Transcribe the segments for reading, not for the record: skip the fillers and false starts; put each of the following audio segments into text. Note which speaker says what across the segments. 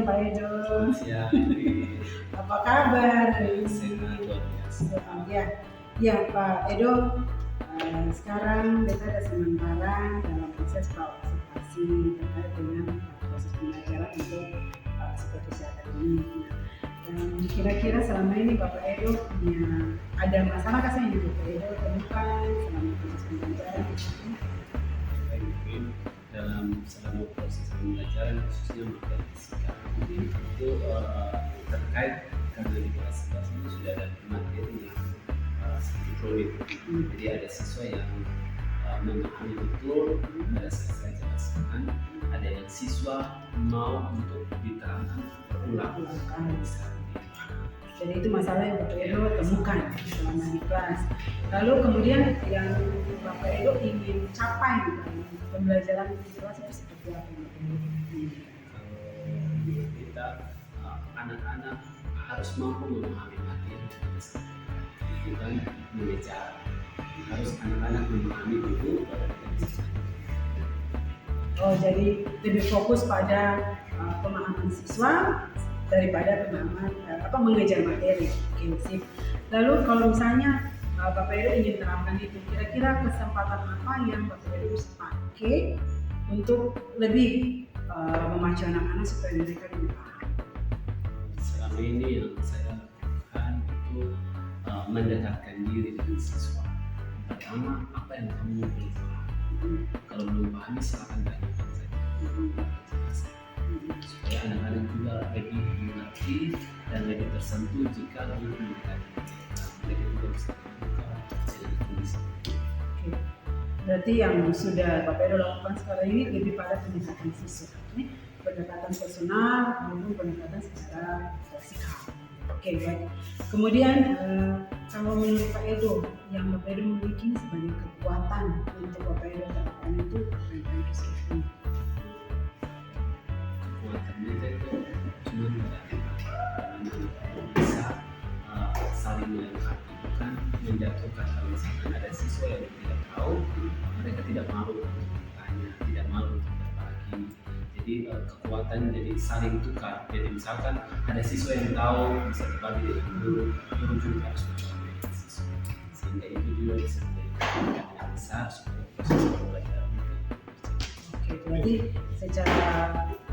Speaker 1: Pak Edo.
Speaker 2: Siang.
Speaker 1: Apa kabar hari ini?
Speaker 2: Sehat luar biasa.
Speaker 1: Ya Pak Edo, sekarang kita ada sementara dalam proses observasi terkait dengan proses pembelajaran untuk psikotes kesehatan ini. Dan kira-kira selama ini Bapak Edo punya ada masalah kah yang Bapak Edo temukan selama proses pembelajaran ini?
Speaker 2: Selama proses pembelajaran khususnya materi fisika itu terkait karena di kelas 11 ini sudah ada materi yang sedikit rumit. Jadi ada siswa yang memahami betul pada saat saya jelaskan, ada yang siswa mau untuk diterangkan berulang bisa.
Speaker 1: Jadi itu masalah yang Bapak Edo temukan selama di kelas. Lalu kemudian yang Bapak Edo ingin capai dalam pembelajaran di kelas itu seperti apa?
Speaker 2: Kalau kita anak-anak harus mampu memahami materi bukan mengejar. Harus anak-anak memahami dulu baru kita bisa.
Speaker 1: Oh, jadi lebih fokus pada pemahaman siswa daripada pemahaman mengejar materi. Oke, sip. Lalu kalau misalnya Bapak Edo ingin terapkan itu, kira-kira kesempatan apa yang Bapak Edo bisa pakai untuk lebih memacu anak-anak supaya mereka lebih paham?
Speaker 2: Selama ini yang saya lakukan itu mendekatkan diri dengan siswa. Pertama, apa yang kamu belum paham? Kalau belum paham, silakan tanyakan saja. Supaya anak-anak juga lebih mengerti dan lebih tersentuh jika guru mendekati mereka juga bisa terbuka dengan kondisi.
Speaker 1: Oke. Berarti yang sudah Bapak Edo lakukan sekarang ini lebih pada pendekatan siswa, pendekatan personal maupun pendekatan secara fisikal. Oke, baik. Kemudian kalau menurut Pak Edo, yang Bapak Edo memiliki sebagai kekuatan untuk Bapak Edo terapkan itu apa yang itu seperti
Speaker 2: kekuatan mereka itu cuma bisa saling melengkapi, bukan menjatuhkan. Kalau misalkan ada siswa yang tidak tahu, mereka tidak malu untuk bertanya, tidak malu untuk berbagi. Jadi kekuatan jadi saling tukar. Jadi misalkan ada siswa yang tahu bisa berbagi dengan guru juga harus berbagi dengan siswa. Sehingga itu juga bisa menjadi yang besar supaya proses pembelajaran itu.
Speaker 1: Oke, berarti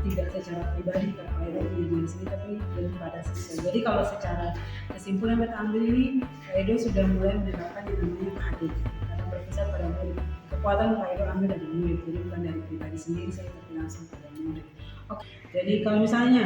Speaker 1: tidak secara pribadi Pak Edo punya diri sendiri, tapi lebih pada siswa. Jadi kalau secara kesimpulan kita ambil ini, Pak Edo sudah mulai menerapkan yang namanya KHD karena berpusat pada murid. Kekuatan Pak Edo ambil dari murid, jadi bukan dari pribadi sendiri, saya tapi langsung pada murid. Oke, jadi kalau misalnya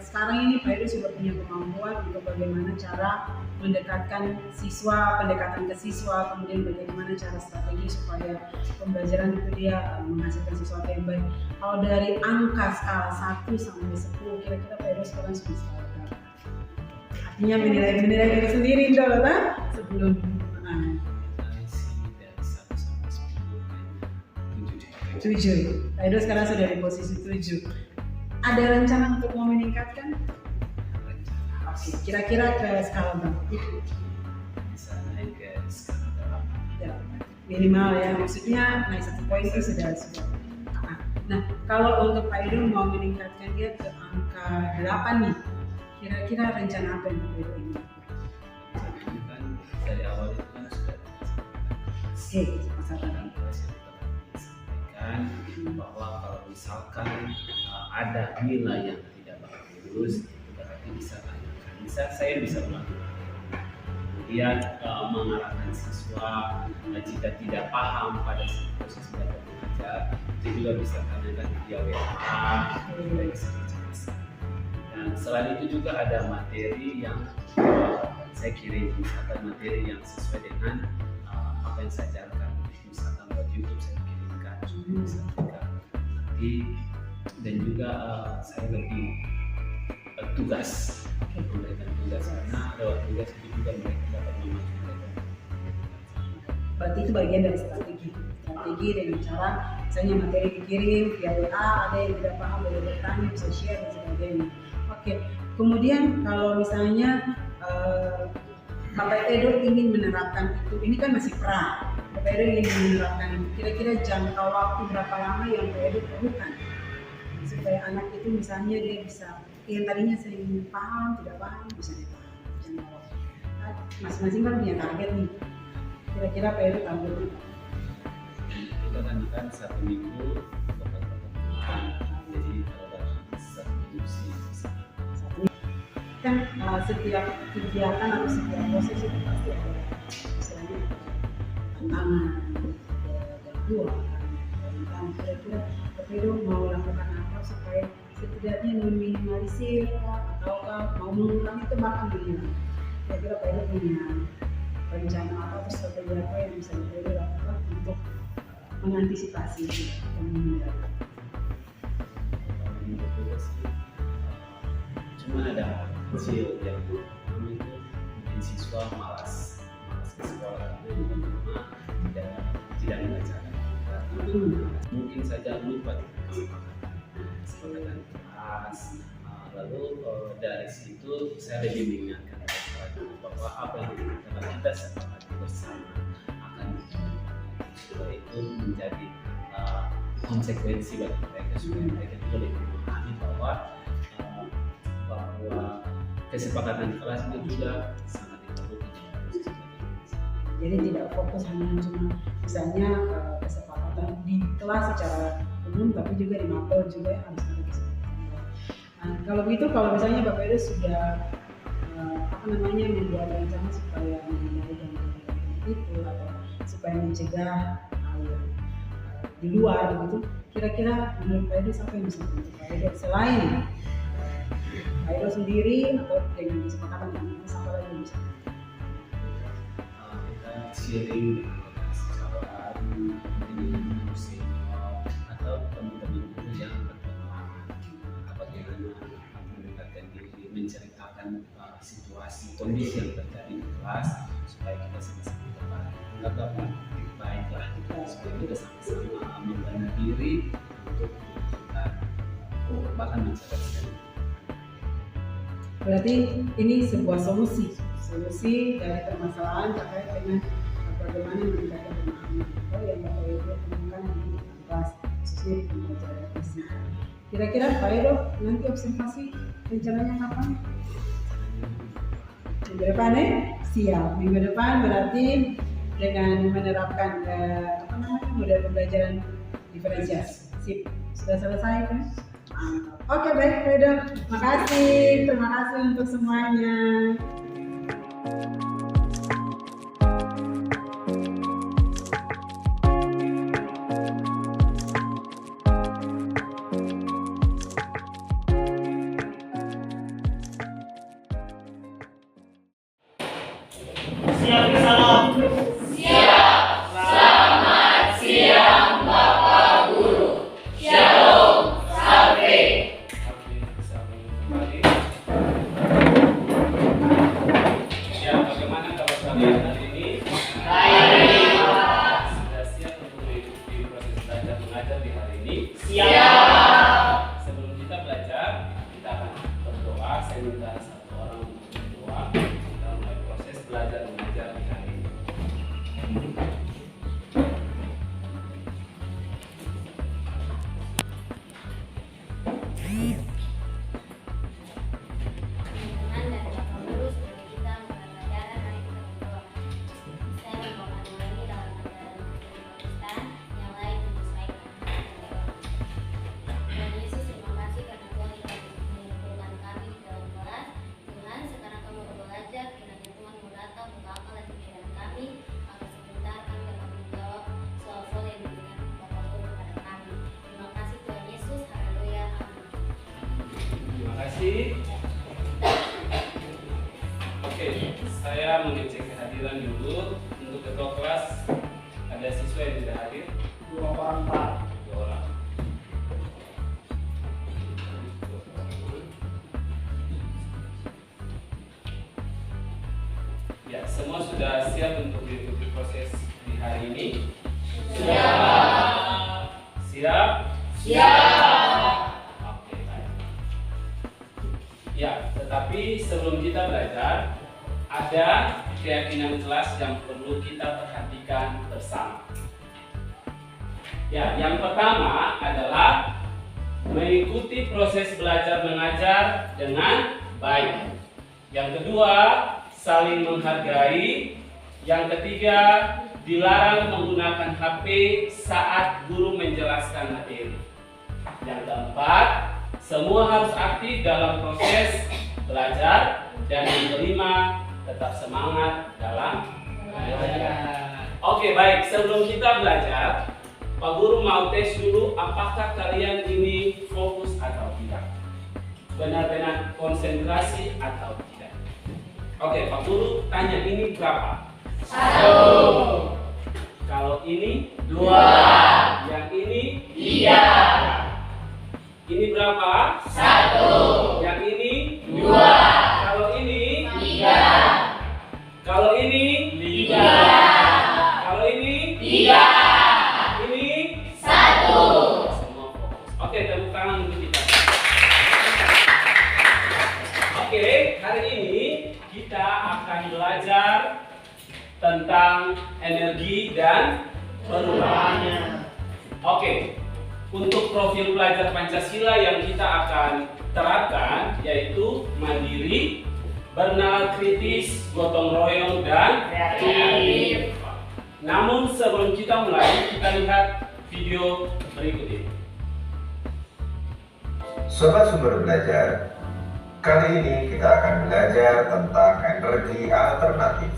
Speaker 1: sekarang ini Pak Edo sudah punya kemampuan untuk bagaimana cara mendekatkan siswa, pendekatan ke siswa, kemudian bagaimana cara strategi supaya pembelajaran itu dia menghasilkan sesuatu yang baik. Kalau dari angka skala 1 sampai 10, kira-kira Pak Edo sekarang sudah skala berapa? Artinya menilai diri sendiri dulu kan? Sebelum
Speaker 2: dari 1 sampai 10
Speaker 1: 7. Pak Edo sekarang sudah di posisi 7. Ada rencana untuk mau meningkatkan? Oke, kira-kira ke skala berapa?
Speaker 2: Bisa naik ke skala 8.
Speaker 1: Ya, minimal ya, maksudnya naik 1 poin itu sudah. Nah, kalau untuk Pak Edo mau meningkatkan dia ke angka 8 nih, kira-kira rencana apa yang Pak Edo ingin?
Speaker 2: Kan dari awal itu kan sudah
Speaker 1: Masalah
Speaker 2: sampaikan bahwa kalau misalkan ada nilai yang tidak bagus, itu berarti bisa tanyakan. Saya bisa melakukan. Kemudian mengarahkan siswa jika tidak paham pada proses belajar mengajar, itu juga bisa tanyakan via WA supaya bisa dijelaskan. Dan selain itu juga ada materi yang saya kirim, misalkan materi yang sesuai dengan apa yang saya ajarkan. Misalkan buat YouTube saya kirimkan, bisa nanti. Dan juga saya lebih tugas memberikan tugas karena lewat tugas itu juga mereka dapat memacu mereka.
Speaker 1: Berarti itu bagian dari strategi dengan cara misalnya materi dikirim via WA, ada yang tidak paham boleh bertanya, bisa share dan sebagainya. Oke, kemudian kalau misalnya Bapak Edo ingin menerapkan itu, ini kan masih pra. Bapak Edo ingin menerapkan itu, kira-kira jangka waktu berapa lama yang Bapak Edo perlukan supaya anak itu misalnya dia bisa yang tadinya sering paham tidak paham bisa dipaham. Nah, masing-masing kan punya target nih. Kira-kira Pak Heru tampil nih.
Speaker 2: Kita kan 1 minggu dapat pertemuan. Jadi kalau dalam 1 minggu sih bisa.
Speaker 1: Kan setiap kegiatan atau setiap proses itu pasti ada istilahnya tantangan, ada gangguan, dan kira-kira Pak Heru mau lakukan apa supaya setidaknya meminimalisir ataukah mau mengurangi itu bahkan minimal. Kira-kira Pak Heru punya rencana apa atau strategi apa yang bisa Pak Heru lakukan untuk mengantisipasi itu dan menghindari?
Speaker 2: Cuma ada kecil yang kami itu mungkin siswa malas ke sekolah karena di rumah tidak mengajarkan. Mungkin saja lupa kesepakatan kelas. Lalu dari situ saya lebih mengingatkan bahwa apa yang kita sepakati bersama akan itu menjadi konsekuensi bagi mereka supaya mereka juga lebih memahami bahwa kesepakatan kelas itu juga sangat diperlukan.
Speaker 1: Jadi tidak fokus hanya cuma misalnya kesepakatan di kelas secara umum, tapi juga di mapel juga harus ada kesepakatan. Nah, kalau begitu, kalau misalnya Bapak Heru sudah membuat rencana supaya menghindari gangguan itu atau supaya mencegah hal yang di luar begitu, kira-kira menurut Pak Heru siapa yang bisa membantu Pak Heru selain Pak Heru sendiri atau dengan kesepakatan dengan siapa lagi yang bisa?
Speaker 2: Kita sharing kawan atau teman-teman guru yang berpengalaman bagaimana mendekatkan diri, menceritakan situasi kondisi yang terjadi di kelas supaya kita sama-sama dapat baiklah supaya kita sama-sama membantu diri untuk kita bahkan mencegah.
Speaker 1: Berarti ini sebuah solusi dari permasalahan terkait dengan bagaimana meningkatkan pemahaman atau yang Bapak Heru temukan di kelas khususnya di pembelajaran fisika. Kira-kira Pak Heru nanti observasi rencananya kapan? Minggu depan ya? Siap. Minggu depan berarti dengan menerapkan model pembelajaran diferensiasi. Sip. Sudah selesai kan? Oke, baik Pak Heru. Terima kasih untuk semuanya.
Speaker 3: Siap salam. Siap. Selamat siang Bapak Guru. Shalom. Sampai.
Speaker 2: Ya, bagaimana kalau kalian hari ini?
Speaker 3: Baik.
Speaker 2: Sudah siap untuk mengikuti proses belajar mengajar di hari ini?
Speaker 3: Siap.
Speaker 2: Sebelum kita belajar, kita akan berdoa. Saya minta satu orang untuk berdoa. Kita mulai proses belajar mengajar di hari ini.
Speaker 4: Teman dan Bapak Guru sebelum kita mulai pelajaran, mari kita berdoa. Saya membawakan ini dalam ajaran Kristen yang lain menyesuaikan Dan Yesus, terima kasih karena Tuhan telah mengumpulkan kami di dalam kelas. Tuhan, sekarang kami belajar, kiranya Tuhan mau datang buka akal dan pikiran kami agar sebentar kami dapat menjawab soal-soal yang diberikan Bapak Guru kepada kami. Terima kasih Tuhan Yesus, haleluya, amin.
Speaker 2: Terima kasih. Oke, saya mengecek kehadiran dulu. Untuk ketua kelas, ada siswa yang tidak hadir?
Speaker 3: 2 orang Pak.
Speaker 2: 2 orang. Ya, semua sudah siap untuk mengikuti proses di hari ini?
Speaker 3: Siap.
Speaker 2: Siap?
Speaker 3: Siap.
Speaker 2: Oke, baik. Ya, tetapi sebelum kita belajar, ada keyakinan kelas yang perlu kita perhatikan bersama. Ya, yang pertama adalah mengikuti proses belajar mengajar dengan baik. Yang kedua, saling menghargai. Yang ketiga, dilarang menggunakan HP saat guru menjelaskan materi. Yang keempat, semua harus aktif dalam proses belajar. Dan yang kelima, tetap semangat dalam belajar. Oke, baik. Sebelum kita belajar, Pak Guru mau tes dulu apakah kalian ini fokus atau tidak. Benar-benar konsentrasi atau tidak. Oke, Pak Guru tanya ini berapa?
Speaker 3: 1.
Speaker 2: Kalau ini
Speaker 3: 2.
Speaker 2: Yang ini
Speaker 3: 3.
Speaker 2: Ini berapa?
Speaker 3: 1.
Speaker 2: Yang ini
Speaker 3: 2.
Speaker 2: Kalau ini
Speaker 3: 3.
Speaker 2: Kalau ini
Speaker 3: 3.
Speaker 2: Kalau ini
Speaker 3: 3.
Speaker 2: ini
Speaker 3: 1.
Speaker 2: semua fokus. Oke, tepuk tangan untuk kita. Oke, hari ini kita akan belajar tentang energi dan perubahannya. Oke, untuk profil pelajar Pancasila yang kita akan terapkan yaitu mandiri, bernalar kritis, gotong royong, dan
Speaker 3: Kreatif.
Speaker 2: Namun sebelum kita mulai, kita lihat video berikut ini.
Speaker 5: Sobat Sumber Belajar, kali ini kita akan belajar tentang energi alternatif.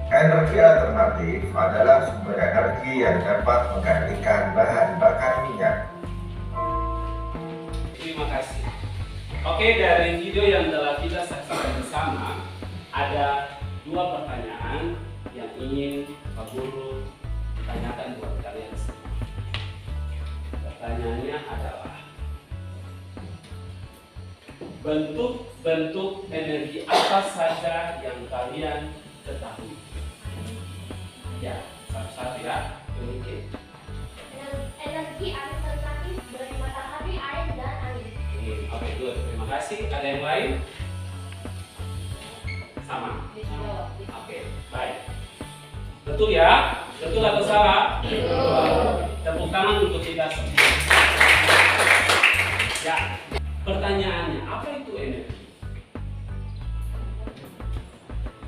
Speaker 5: Energi alternatif adalah sumber energi yang dapat menggantikan bahan bakar minyak.
Speaker 2: Terima kasih. Oke, dari video yang telah kita saksikan bersama, ada 2 pertanyaan yang ingin Pak Guru tanyakan buat kalian semua. Pertanyaannya adalah, bentuk-bentuk energi apa saja yang kalian ketahui? Ya, satu-satu ya. Mungkin.
Speaker 4: Energi alternatif dari matahari, air, dan angin.
Speaker 2: Oke, good. Terima kasih. Ada yang lain? Sama. Oke, baik. Betul ya? Betul atau salah?
Speaker 3: Betul.
Speaker 2: Tepuk tangan untuk kita semua. Ya, pertanyaannya, apa itu energi?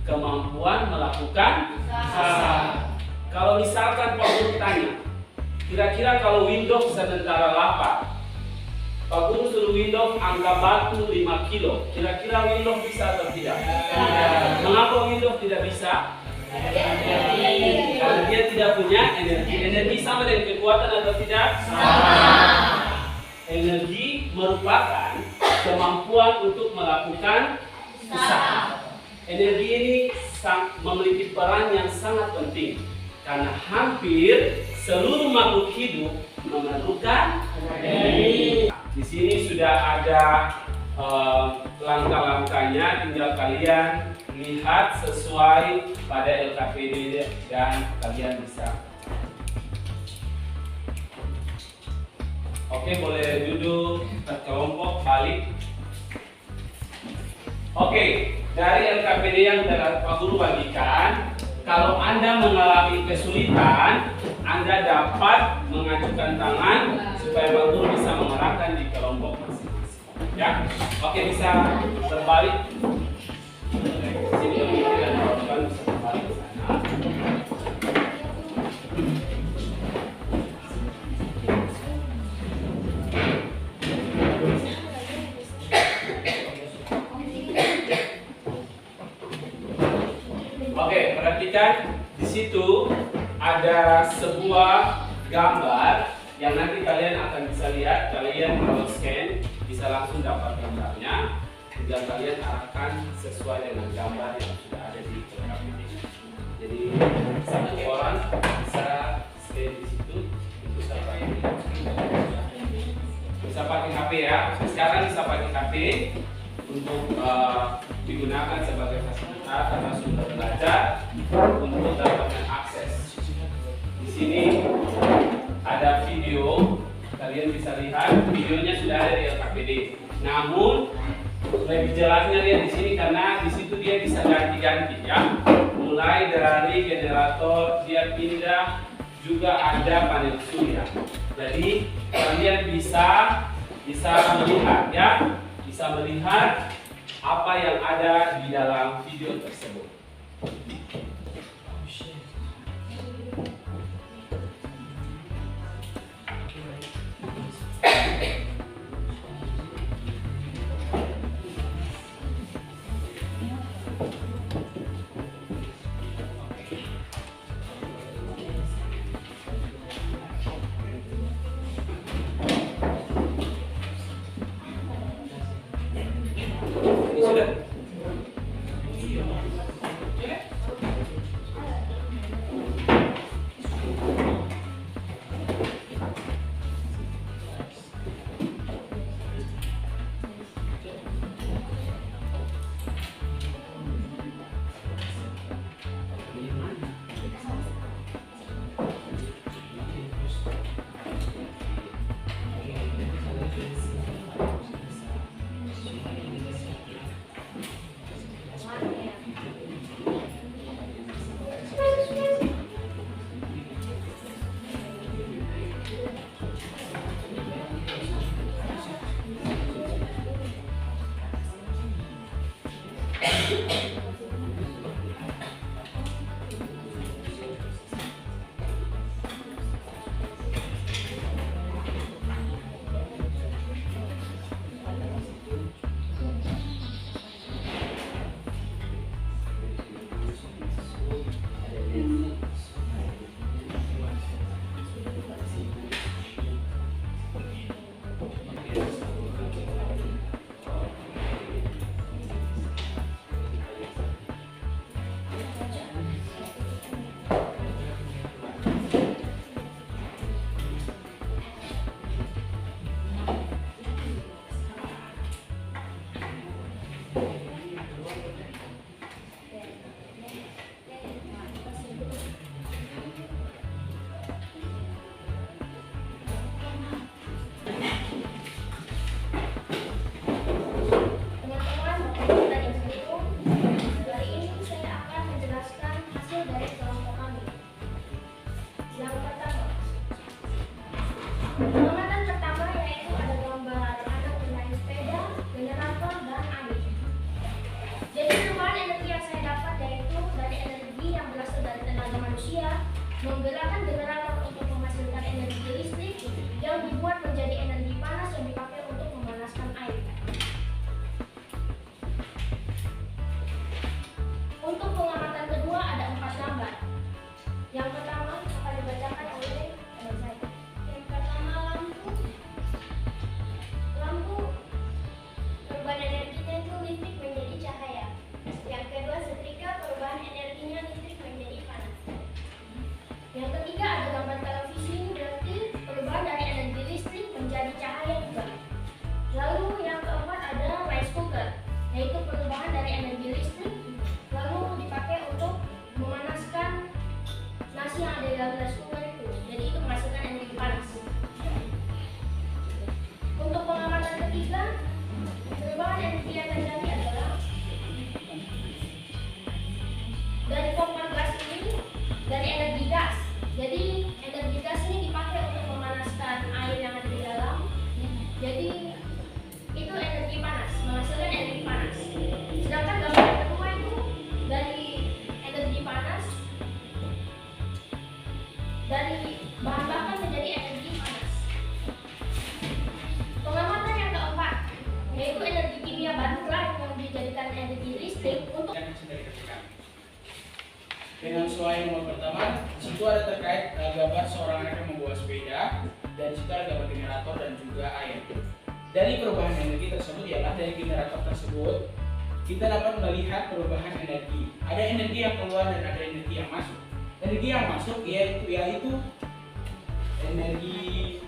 Speaker 2: Kemampuan melakukan usaha. Kalau misalkan Pak Guru tanya, kira-kira kalau Windows sementara lapar, Pak Guru suruh Windows angkat batu 5 kilo, kira-kira Windows bisa atau tidak? Mengapa Windows tidak bisa? Karena dia tidak punya energi. Energi sama dengan kekuatan atau tidak? Sama. Energi merupakan kemampuan untuk melakukan usaha. Energi ini memiliki peran yang sangat penting karena hampir seluruh makhluk hidup memerlukan energi. Di sini sudah ada langkah-langkahnya, tinggal kalian lihat sesuai pada LKPD dan kalian bisa. Oke, boleh duduk berkelompok balik. Oke, dari LKPD yang telah Pak Guru bagikan, kalau Anda mengalami kesulitan, Anda dapat mengajukan tangan supaya Pak Guru bisa mengarahkan di kelompok masing-masing. Ya, oke, bisa berbalik. Sini dan kawan-kawan bisa berbalik ke sana. Oke, perhatikan di situ ada sebuah gambar yang nanti kalian akan bisa lihat. Kalian kalau scan bisa langsung dapat gambarnya. Tinggal kalian arahkan sesuai dengan gambar yang sudah ada di LKPD. Jadi satu orang bisa scan di situ untuk bisa pakai HP ya. Sekarang bisa pakai HP untuk digunakan sebagai fasilitas atau sumber belajar untuk dapatkan akses. Di sini ada video, kalian bisa lihat videonya sudah ada di LKPD. Namun lebih jelasnya lihat di sini karena di situ dia bisa ganti-ganti ya. Mulai dari generator dia pindah juga ada panel surya. Jadi kalian bisa melihat ya, bisa melihat apa yang ada di dalam video tersebut. Ini sudah.
Speaker 4: Pengamatan pertama yaitu ada gambar anak bermain sepeda, generator, dan air. Jadi perubahan energi yang saya dapat yaitu dari energi yang berasal dari tenaga manusia menggerakkan generator untuk menghasilkan energi listrik yang dibuat menjadi energi panas yang dipakai untuk memanaskan air. Untuk pengamatan kedua ada 4 gambar. Yang pertama akan dibacakan oleh saya. Yang pertama lampu perubahan energinya itu listrik menjadi cahaya. Yang kedua setrika perubahan energinya listrik menjadi panas. Yang ketiga ada gambar televisi, berarti perubahan dari energi listrik menjadi cahaya juga. Lalu yang keempat ada rice cooker, yaitu perubahan dari energi listrik lalu dipakai untuk memanaskan nasi yang ada di dalam rice cooker itu. Jadi itu menghasilkan energi panas. Untuk pengamatan ketiga, perubahan energi yang terjadi adalah dari pompa gas ini dari energi gas. Jadi energi gas ini dipakai untuk memanaskan air yang ada di dalam. Jadi itu energi panas, menghasilkan energi panas. Sedangkan gambar kedua itu dari energi panas dari bahan bakar menjadi energi panas. Pengamatan yang keempat yaitu energi kimia baterai yang dijadikan energi listrik untuk
Speaker 6: dengan slide nomor pertama, di situ ada terkait gambar seorang anak yang membawa sepeda, dan di situ ada gambar generator dan juga air. Dari perubahan energi tersebut ialah dari generator tersebut kita dapat melihat perubahan energi. Ada energi yang keluar dan ada energi yang masuk. Energi yang masuk yaitu energi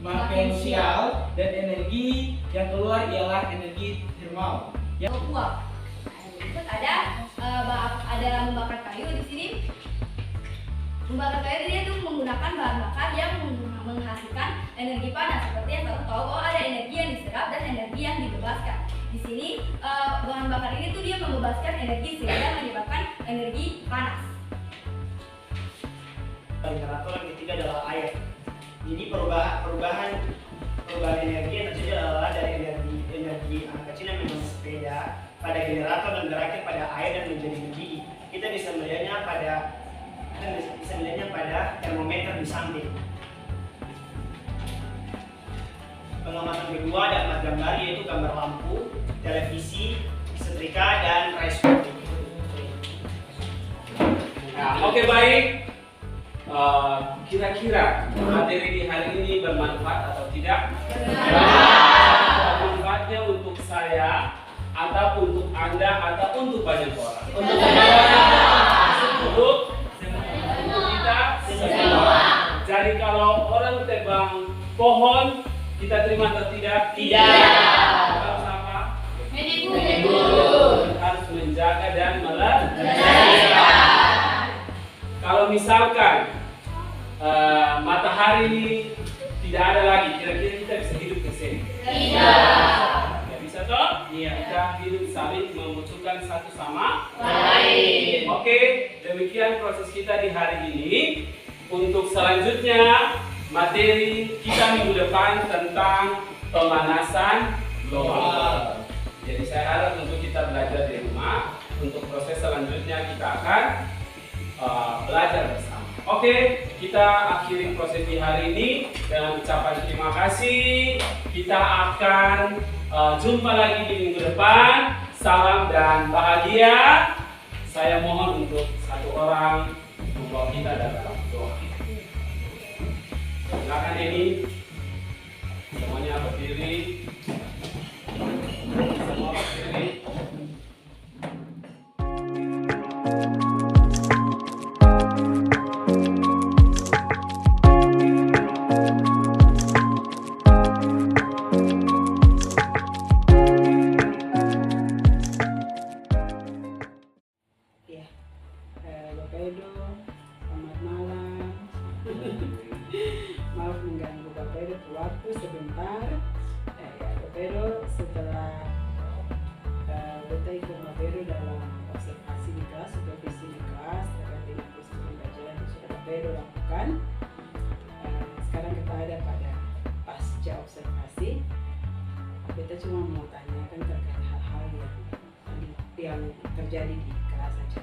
Speaker 6: potensial dan energi yang keluar ialah energi termal.
Speaker 7: Uap. Terus ada membakar kayu di sini. Membakar kayu dia tuh menggunakan bahan bakar yang menghasilkan energi panas. Seperti yang kita tahu bahwa ada energi yang diserap dan energi yang dibebaskan. Di sini bahan bakar ini tuh dia membebaskan energi sehingga menyebabkan energi panas.
Speaker 8: generator, yang ketiga adalah air. Jadi perubahan energi yang terjadi adalah dari energi anak kecil yang memang sepeda pada generator dan berakhir pada air dan menjadi mendidih. Kita bisa melihatnya pada termometer di samping. Pengamatan kedua dapat gambar, yaitu gambar lampu, televisi, setrika, dan rice cooker.
Speaker 2: Nah, oke, baik. Kira-kira materi di hari ini bermanfaat atau tidak? Bermanfaatnya untuk saya, atau untuk Anda, atau untuk banyak orang? Untuk kita semua. Jadi kalau orang tebang pohon, kita terima atau tidak?
Speaker 3: Tidak.
Speaker 2: Harus apa?
Speaker 3: Menegur.
Speaker 2: Harus menjaga dan kalau misalkan matahari ini tidak ada lagi, kira-kira kita bisa hidup ke sini?
Speaker 3: Tidak.
Speaker 2: Ya bisa toh? Iya. Kita hidup saling membutuhkan satu sama
Speaker 3: lain.
Speaker 2: Oke, demikian proses kita di hari ini. Untuk selanjutnya materi kita minggu depan tentang pemanasan global. Jadi saya harap untuk kita belajar di rumah. Untuk proses selanjutnya kita akan belajar bersama. Oke, kita akhiri proses di hari ini dengan ucapan terima kasih. Kita akan jumpa lagi di minggu depan. Salam dan bahagia. Saya mohon untuk satu orang membawa kita dalam doa. Silakan ini. Semuanya berdiri. Semua berdiri.
Speaker 1: Bapak Edo, selamat malam. Maaf mengganggu Bapak Edo waktu sebentar. Bapak Edo, setelah kita ikut Bapak Edo dalam observasi di kelas, supervisi di kelas terkait dengan proses pembelajaran yang sudah Bapak Edo lakukan. Sekarang kita ada pada pasca observasi. Kita cuma mau tanyakan terkait hal-hal yang terjadi di kelas saja.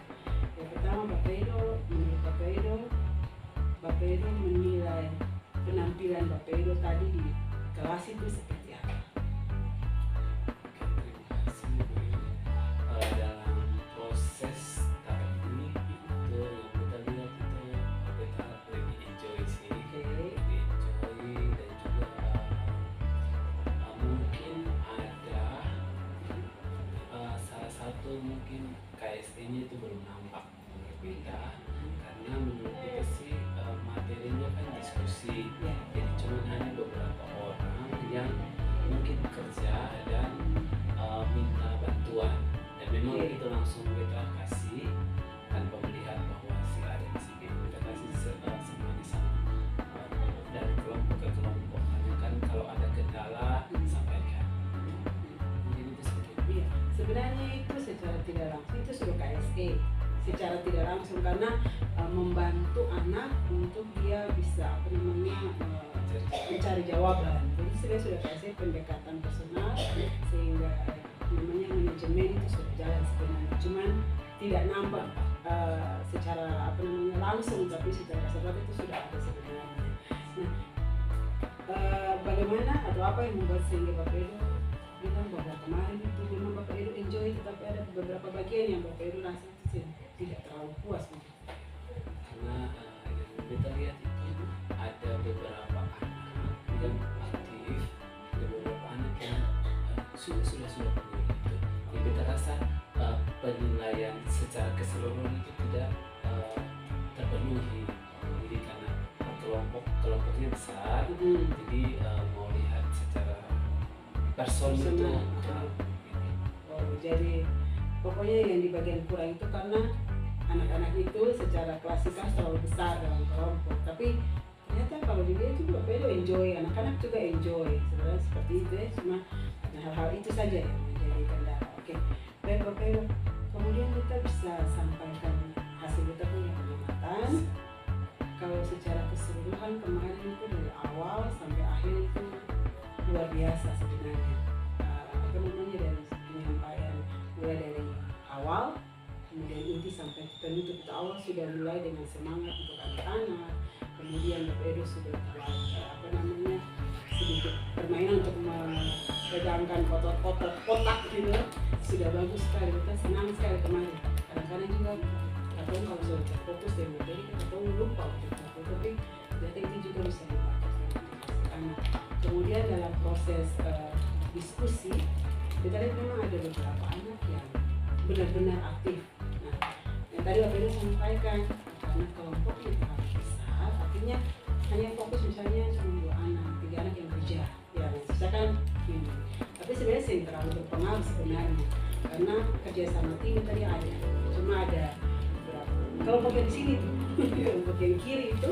Speaker 1: Yang pertama, menurut Bapak Edo menilai penampilan Bapak Edo tadi di kelas itu seperti apa?
Speaker 2: Dalam proses tadi itu yang kita lihat itu kita lebih enjoy sih, lebih enjoy dan juga mungkin ada salah satu mungkin KST-nya itu belum nampak berbeda karena menurut kita sih materinya kan diskusi, jadi cuma hanya beberapa orang yang mungkin kerja dan minta bantuan dan memang itu langsung kita kasih tanpa melihat bahwa si A dan si B, kita kasih semua di sana dari kelompok ke kelompok, hanya kan kalau ada kendala sampaikan. Mungkin itu seperti itu.
Speaker 1: Iya, sebenarnya itu secara tidak langsung itu sudah KSE secara tidak langsung karena membantu anak untuk dia bisa mencari jawaban. Jadi sebenarnya sudah kasih pendekatan personal sehingga namanya manajemen itu sudah jalan sebenarnya. Cuman tidak nampak secara langsung, tapi secara kasar itu sudah ada sebenarnya. Nah, bagaimana atau apa yang membuat sehingga Bapak Edo bilang bahwa kemarin itu memang Bapak Edo enjoy, tetapi ada beberapa bagian yang Bapak Edo rasa tidak terlalu puas mungkin.
Speaker 2: Karena yang kita lihat itu ada beberapa anak yang aktif, ada beberapa anak yang sudah punya itu. Yang kita rasa penilaian secara keseluruhan itu tidak terpenuhi. Jadi karena kelompoknya besar, jadi mau lihat secara personal itu kurang.
Speaker 1: Jadi pokoknya yang di bagian kurang itu karena anak-anak itu secara klasikal terlalu besar dalam kelompok, tapi ternyata kalau dilihat itu Bapak Edo enjoy, anak-anak juga enjoy, sebenarnya seperti itu ya, cuma hal-hal itu saja yang menjadi kendala. Oke, baik Bapak Edo, kemudian kita bisa sampaikan hasil kita punya pengamatan. Kalau luar biasa sebenarnya. Apa namanya, dari penyampaian mulai dari awal kemudian inti sampai penutup. Itu awal sudah mulai dengan semangat untuk anak-anak, kemudian Bapak Edo sudah mulai apa namanya sedikit permainan untuk mempegangkan kotak gitu, sudah bagus sekali. Kita senang sekali kemarin. Kadang-kadang juga atau kalau sudah terfokus dengan materi atau lupa untuk foto, tapi data itu juga bisa dipakai anak. Kemudian dalam proses diskusi kita lihat memang ada beberapa anak yang benar-benar aktif. Nah, yang tadi Bapak Edo sampaikan, karena kelompoknya terlalu besar, artinya hanya fokus misalnya cuma 2 anak, 3 anak yang kerja, ya misalkan ini. Tapi sebenarnya sih terlalu berpengaruh sebenarnya, karena kerjasama tim tadi ada, cuma ada berapa kelompok yang di sini tuh, kelompok yang kiri itu,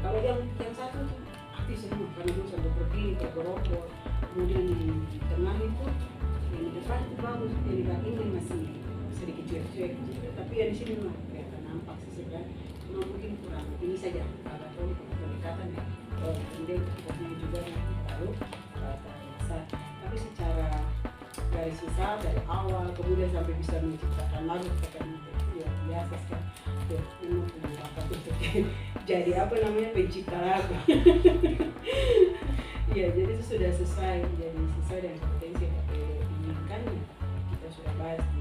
Speaker 1: kalau yang satu tuh aktif semua, karena dia sampai berdiri, bergerobot, kemudian di tengah itu, yang di depan itu bagus, yang di belakang ini masih sedikit cuek-cuek, tapi yang di sini memang kelihatan nampak sih sebenarnya, cuma mungkin kurang ini saja, kalau tahu pendekatan ya, kemudian kelompoknya juga nanti baru terbiasa, tapi secara garis besar dari awal kemudian sampai bisa menciptakan lagu katakan luar biasa sekali. Tuh, memang punya bakat untuk jadi apa namanya pencipta lagu. Ya, jadi itu sudah sesuai dengan kompetensi yang Bapak Edo inginkan. Kita sudah bahas di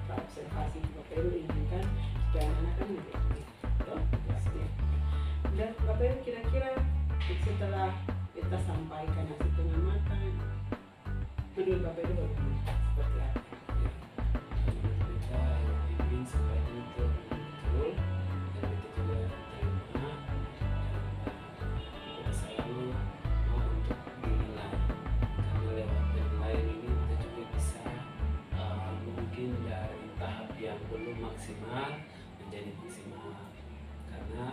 Speaker 1: observasi Bapak Edo inginkan supaya anak-anak kan lebih aktif. Dan Bapak Edo kira-kira setelah kita sampaikan hasil pengamatan, menurut Bapak Edo bagaimana? Seperti apa?
Speaker 2: Kita ingin supaya itu betul dan itu juga terima. Kita selalu mau untuk dinilai, karena lewat penilaian ini kita juga bisa mungkin dari tahap yang belum maksimal menjadi maksimal. Karena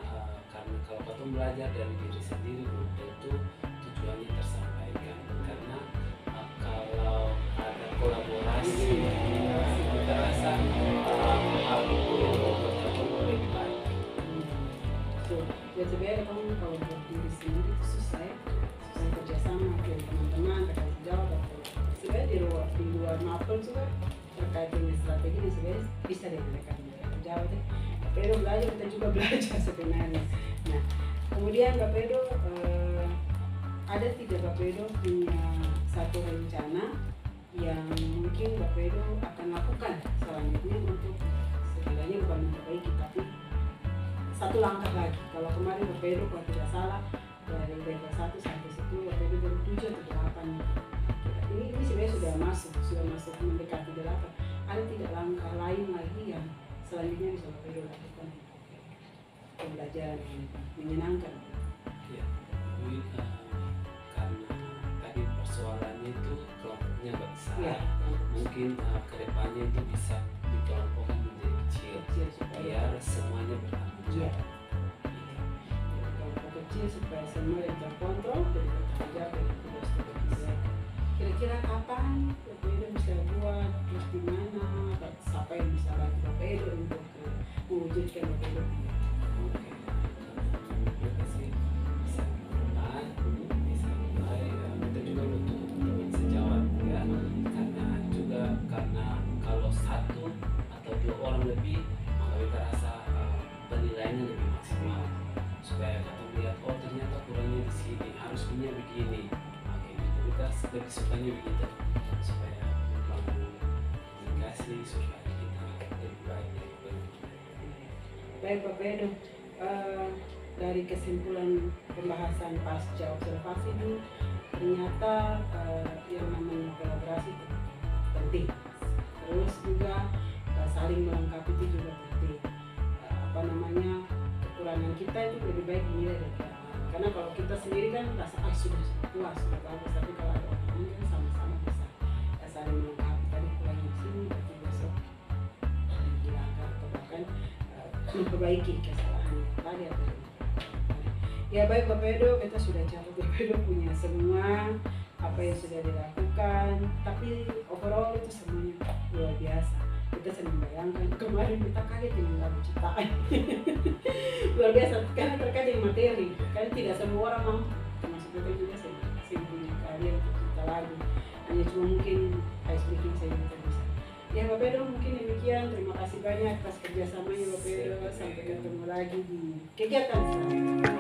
Speaker 2: kalau kita belajar dari diri sendiri belum tentu tujuannya tersampaikan. Karena kalau ada kolaborasi, kita rasa hal itu lebih baik.
Speaker 1: Ya sebenarnya kalau buat diri sendiri itu susah ya, susah kerjasama dengan teman-teman terkait jawab atau sebenarnya di luar mapel juga terkait dengan strategi dan sebenarnya bisa dengan mereka jawab deh. Bapak Edo belajar, kita juga belajar sebenarnya. Nah, kemudian Bapak Edo ada tidak Bapak Edo punya satu rencana yang mungkin Bapak Edo akan lakukan selanjutnya untuk setidaknya bukan memperbaiki tapi satu langkah lagi. Kalau kemarin Bapak Edo kalau tidak salah dari level 1 sampai 10 Bapak Edo dari 7 atau 8. Ini sebenarnya sudah masuk mendekati 8. Ada tidak langkah lain lagi yang selanjutnya bisa Bapak Edo lakukan pembelajaran yang menyenangkan?
Speaker 2: Ya, karena tadi persoalannya itu kelompoknya nggak besar,
Speaker 1: Ya.
Speaker 2: mungkin kedepannya itu bisa dikelompokkan menjadi kecil biar semuanya bertanggung
Speaker 1: Iya.
Speaker 2: jawab.
Speaker 1: Kelompok kecil supaya semua yang terkontrol dari bertanggung jawab dari tugas-tugas mereka. Kira-kira kapan Bapak Edo bisa buat, terus di mana, siapa yang bisa bantu Bapak Edo untuk mewujudkan Bapak Edo?
Speaker 2: Oke, kita sih bisa mulai, kita juga butuh teman sejawat ya, karena kalau 1 atau 2 orang lebih maka kita rasa penilaiannya lebih maksimal supaya kita melihat oh ternyata kurangnya di sini, harusnya begini. Oke, gitu kita lebih sukanya begitu supaya membangun komunikasi supaya kita lebih baik dari
Speaker 1: Baik Bapak Edo, dari kesimpulan pembahasan pasca observasi ini ternyata yang namanya kolaborasi itu penting. Terus juga saling melengkapi itu juga penting. Apa namanya, kekurangan kita itu lebih baik dinilai dari orang lain. Karena kalau kita sendiri kan rasa sudah puas, sudah bagus, tapi kalau ada orang lain kan sama-sama bisa saling melengkapi. Tadi kurang di sini, berarti besok dihilangkan atau bahkan memperbaiki kesalahan yang tadi atau ya. Baik Bapak Edo, kita sudah catat Bapak Edo punya semua apa yang sudah dilakukan, tapi overall itu semuanya luar biasa. Kita sering membayangkan kemarin kita kaget dengan lagu ciptaan luar biasa karena terkait dengan materi, kan tidak semua orang mampu, termasuk kita juga sering punya hadir untuk kita lagi. Hanya cuma mungkin ice breaking saja kita bisa. Ya Bapak Edo, mungkin demikian. Terima kasih banyak atas kerjasamanya Bapak Edo. Sampai ketemu lagi di kegiatan selanjutnya.